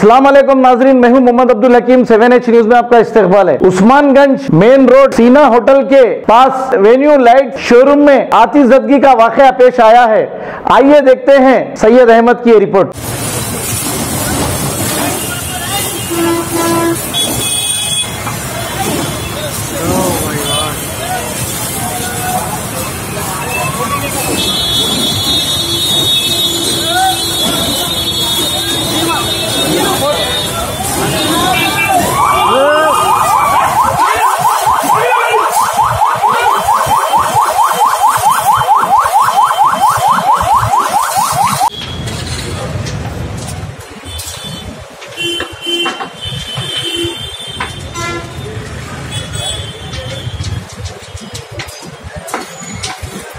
अस्सलाम वालेकुम नाजरीन, मैं हूं मोहम्मद अब्दुल हकीम। 7H न्यूज में आपका इस्तकबाल है। उस्मानगंज मेन रोड सीना होटल के पास वेन्यू लाइट शोरूम में आतिशबाजी का वाकया पेश आया है। आइए देखते हैं सैयद अहमद की रिपोर्ट।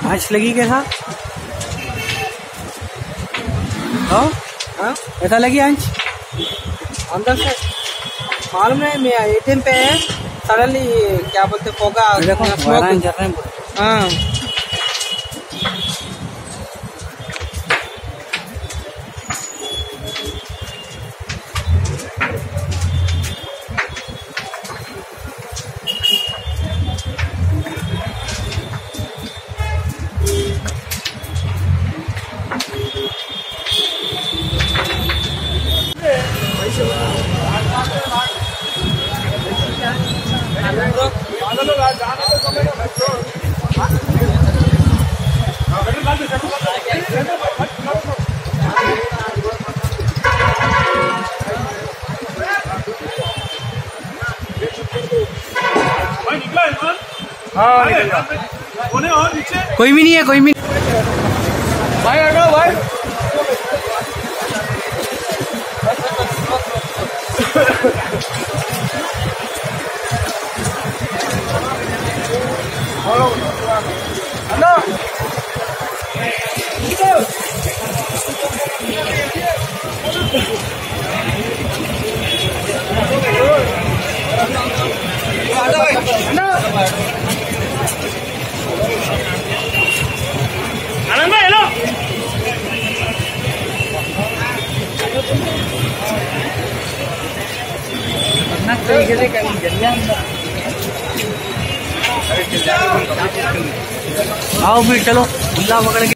आँच लगी क्या था? हाँ ऐसा लगी आँच अंदर से मालूम नहीं। मैं एटीएम पे है, सडनली क्या बोलते फोगा देखो। हाँ कोई भी नहीं है, कोई भी भाई हटो भाई। आओ फिर चलो पकड़ के।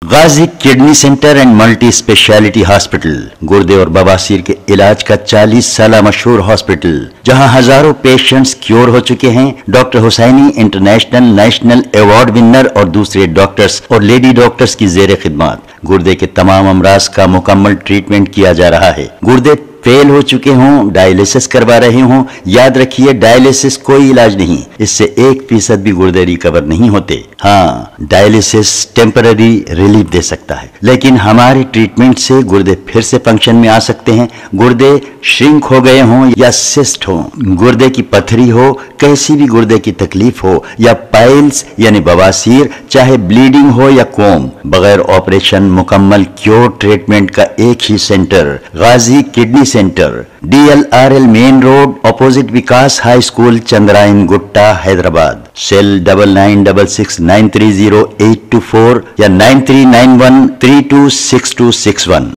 Ghazi kidney centre and multi speciality hospital गुर्दे और बवासीर के इलाज का 40 साल मशहूर हॉस्पिटल, जहां हजारों पेशेंट्स क्योर हो चुके हैं। Doctor Husaini international national award winner और दूसरे डॉक्टर्स और लेडी डॉक्टर्स की जेर खिदमत गुर्दे के तमाम अमराज का मुकम्मल ट्रीटमेंट किया जा रहा है। गुर्दे फेल हो चुके हों, डायलिसिस करवा रहे हों, याद रखिए डायलिसिस कोई इलाज नहीं, इससे 1% भी गुर्दे रिकवर नहीं होते। हाँ, डायलिसिस टेम्पररी रिलीफ दे सकता है, लेकिन हमारे ट्रीटमेंट से गुर्दे फिर से फंक्शन में आ सकते हैं। गुर्दे श्रिंक हो गए हों या सिस्ट हो, गुर्दे की पथरी हो, कैसी भी गुर्दे की तकलीफ हो या पाइल्स यानी बवासीर, चाहे ब्लीडिंग हो या कोम, बगैर ऑपरेशन मुकम्मल क्योर ट्रीटमेंट का एक ही centre Ghazi kidney centre, DLRL main road opposite Vikas high school, Chandrayan Gutta, Hyderabad. Cell 9966930824 या 9391326261।